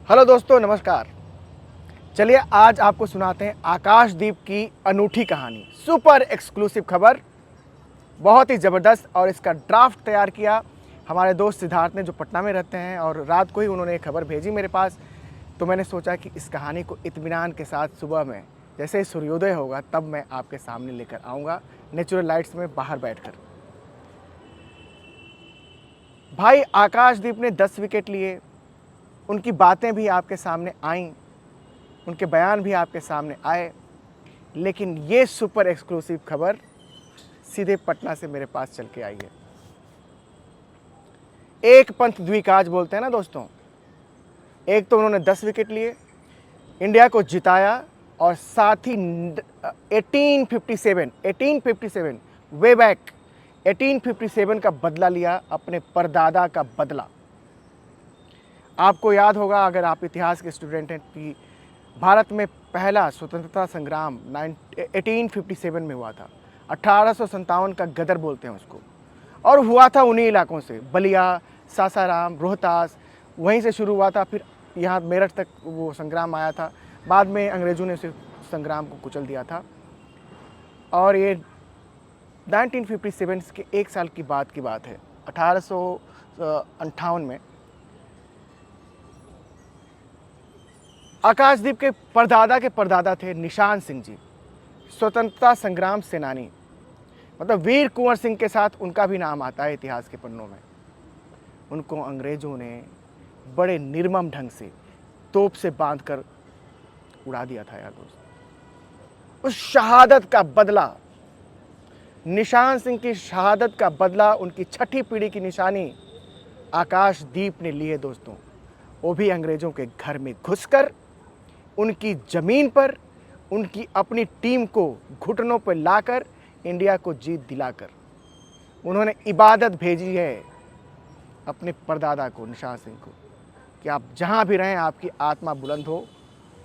Hello दोस्तों, नमस्कार। चलिए आज आपको सुनाते हैं आकाशदीप की अनूठी कहानी। सुपर एक्सक्लूसिव खबर, बहुत ही ज़बरदस्त। और इसका ड्राफ्ट तैयार किया हमारे दोस्त सिद्धार्थ ने, जो पटना में रहते हैं, और रात को ही उन्होंने ये खबर भेजी मेरे पास। तो मैंने सोचा कि इस कहानी को इत्मीनान के साथ सुबह में जैसे ही सूर्योदय होगा तब मैं आपके सामने लेकर आऊँगा, नेचुरल लाइट्स में बाहर बैठकर। भाई आकाशदीप ने 10 विकेट लिए, उनकी बातें भी आपके सामने आईं, उनके बयान भी आपके सामने आए, लेकिन ये सुपर एक्सक्लूसिव खबर सीधे पटना से मेरे पास चल के आई है। एक पंथ द्विकाज बोलते हैं ना दोस्तों। एक तो उन्होंने 10 विकेट लिए, इंडिया को जिताया, और साथ ही 1857 वे बैक 1857 का बदला लिया, अपने परदादा का बदला। आपको याद होगा, अगर आप इतिहास के स्टूडेंट हैं, कि भारत में पहला स्वतंत्रता संग्राम 1857 में हुआ था। 1857 का गदर बोलते हैं उसको, और हुआ था उन्हीं इलाकों से, बलिया, सासाराम, रोहतास, वहीं से शुरू हुआ था। फिर यहाँ मेरठ तक वो संग्राम आया था। बाद में अंग्रेज़ों ने उस संग्राम को कुचल दिया था। और ये 1957 के एक साल की बात है। 1858 में आकाशदीप के परदादा थे निशान सिंह जी, स्वतंत्रता संग्राम सेनानी। मतलब वीर कुंवर सिंह के साथ उनका भी नाम आता है इतिहास के पन्नों में। उनको अंग्रेज़ों ने बड़े निर्मम ढंग से तोप से बांधकर उड़ा दिया था यार दोस्त। उस शहादत का बदला, निशान सिंह की शहादत का बदला, उनकी छठी पीढ़ी की निशानी आकाशदीप ने ली है दोस्तों। वो भी अंग्रेज़ों के घर में घुसकर, उनकी ज़मीन पर, उनकी अपनी टीम को घुटनों पर लाकर, इंडिया को जीत दिलाकर। उन्होंने इबादत भेजी है अपने परदादा को, निशान सिंह को, कि आप जहाँ भी रहें आपकी आत्मा बुलंद हो,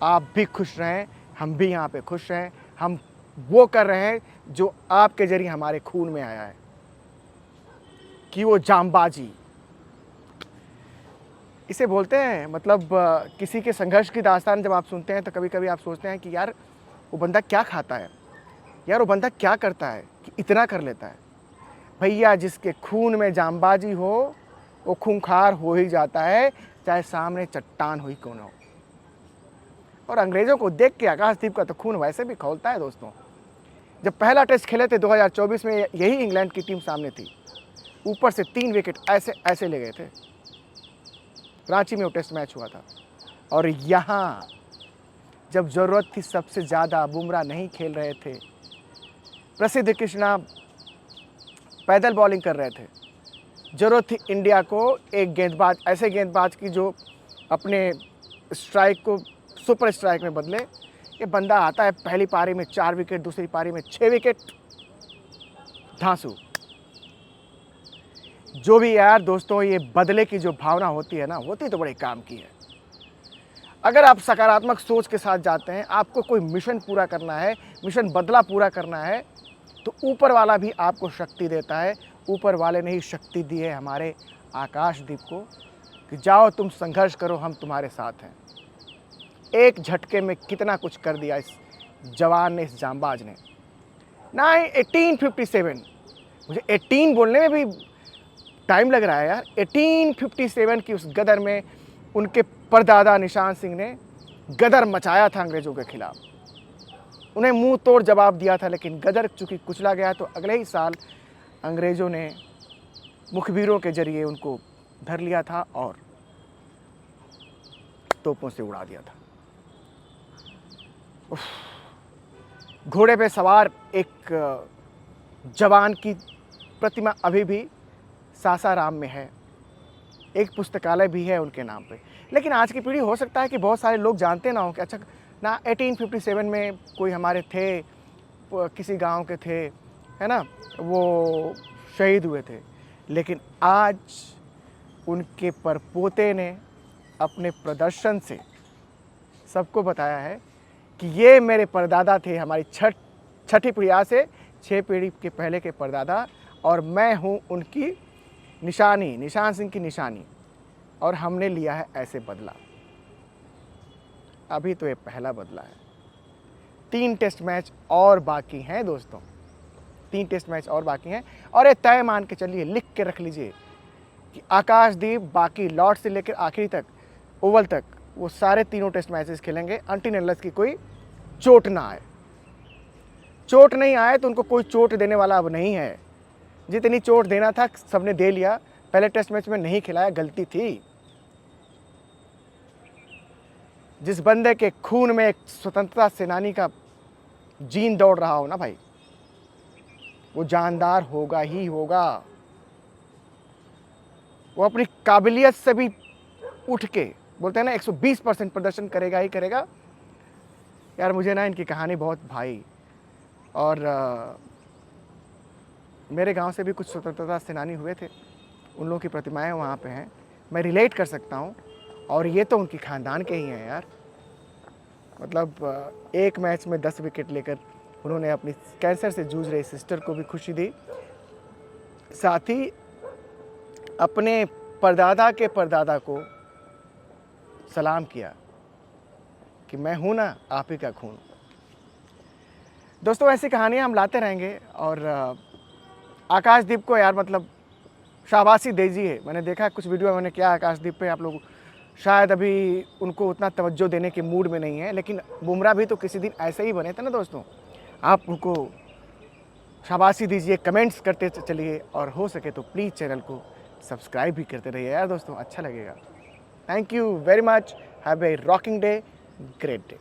आप भी खुश रहें, हम भी यहाँ पे खुश रहें। हम वो कर रहे हैं जो आपके जरिए हमारे खून में आया है, कि वो जांबाजी इसे बोलते हैं। मतलब किसी के संघर्ष की दास्तान जब आप सुनते हैं तो कभी कभी आप सोचते हैं कि यार वो बंदा क्या खाता है, यार वो बंदा क्या करता है कि इतना कर लेता है। भैया जिसके खून में जांबाजी हो वो खूंखार हो ही जाता है, चाहे सामने चट्टान हुई क्यों ना हो। और अंग्रेज़ों को देख के आकाशदीप का तो खून वैसे भी खौलता है दोस्तों। जब पहला टेस्ट खेले थे 2024 में, यही इंग्लैंड की टीम सामने थी, ऊपर से 3 विकेट ऐसे ऐसे ले गए थे। रांची में वो टेस्ट मैच हुआ था। और यहाँ जब ज़रूरत थी सबसे ज़्यादा, बुमराह नहीं खेल रहे थे, प्रसिद्ध कृष्णा पैदल बॉलिंग कर रहे थे, ज़रूरत थी इंडिया को एक गेंदबाज, ऐसे गेंदबाज की जो अपने स्ट्राइक को सुपर स्ट्राइक में बदले। ये बंदा आता है, पहली पारी में 4 विकेट, दूसरी पारी में 6 विकेट, धांसू। जो भी यार दोस्तों, ये बदले की जो भावना होती है ना, होती तो बड़े काम की है। अगर आप सकारात्मक सोच के साथ जाते हैं, आपको कोई मिशन पूरा करना है, मिशन बदला पूरा करना है, तो ऊपर वाला भी आपको शक्ति देता है। ऊपर वाले ने ही शक्ति दी है हमारे आकाशदीप को, कि जाओ तुम संघर्ष करो, हम तुम्हारे साथ हैं। एक झटके में कितना कुछ कर दिया इस जवान ने, इस जांबाज ने। ना 1857, मुझे 18 बोलने में भी टाइम लग रहा है यार। 1857 की उस गदर में उनके परदादा निशान सिंह ने गदर मचाया था अंग्रेज़ों के खिलाफ। उन्हें मुंह तोड़ जवाब दिया था, लेकिन गदर चूंकि कुचला गया तो अगले ही साल अंग्रेज़ों ने मुखबिरों के जरिए उनको धर लिया था और तोपों से उड़ा दिया था। घोड़े पे सवार एक जवान की प्रतिमा अभी भी सासाराम में है, एक पुस्तकालय भी है उनके नाम पे। लेकिन आज की पीढ़ी, हो सकता है कि बहुत सारे लोग जानते ना हो कि अच्छा ना 1857 में कोई हमारे थे, किसी गांव के थे, है ना, वो शहीद हुए थे। लेकिन आज उनके परपोते ने अपने प्रदर्शन से सबको बताया है कि ये मेरे परदादा थे, हमारी छठी पीढ़ी से 6 पीढ़ी के पहले के परदादा, और मैं हूँ उनकी निशानी, निशान सिंह की निशानी, और हमने लिया है ऐसे बदला। अभी तो ये पहला बदला है। 3 टेस्ट मैच और बाकी हैं दोस्तों, 3 टेस्ट मैच और बाकी हैं। और ये तय मान के चलिए, लिख के रख लीजिए कि आकाशदीप बाकी लॉर्ड से लेकर आखिरी तक, ओवल तक, वो सारे तीनों टेस्ट मैचेस खेलेंगे अनटिल अनलेस की कोई चोट ना आए। चोट नहीं आए तो उनको कोई चोट देने वाला अब नहीं है। जितनी चोट देना था सबने दे लिया। पहले टेस्ट मैच में नहीं खिलाया, गलती थी। जिस बंदे के खून में एक स्वतंत्रता सेनानी का जीन दौड़ रहा हो ना भाई, वो जानदार होगा ही होगा। वो अपनी काबिलियत से भी उठ के, बोलते हैं ना, 120% प्रदर्शन करेगा ही करेगा। यार मुझे ना इनकी कहानी बहुत भाई, और मेरे गांव से भी कुछ स्वतंत्रता सेनानी हुए थे, उन लोगों की प्रतिमाएं वहाँ पे हैं, मैं रिलेट कर सकता हूँ। और ये तो उनकी ख़ानदान के ही हैं यार। मतलब एक मैच में 10 विकेट लेकर उन्होंने अपनी कैंसर से जूझ रही सिस्टर को भी खुशी दी, साथ ही अपने परदादा के परदादा को सलाम किया कि मैं हूं ना आप ही का खून। दोस्तों ऐसी कहानियां हम लाते रहेंगे। और आकाशदीप को यार मतलब शाबाशी दीजिए। मैंने देखा कुछ वीडियो मैंने किया आकाशदीप पे, आप लोग शायद अभी उनको उतना तवज्जो देने के मूड में नहीं है, लेकिन बुमराह भी तो किसी दिन ऐसे ही बने थे ना दोस्तों। आप उनको शाबाशी दीजिए, कमेंट्स करते चलिए, और हो सके तो प्लीज़ चैनल को सब्सक्राइब भी करते रहिए यार दोस्तों, अच्छा लगेगा। Thank you very much, have a rocking day, great day.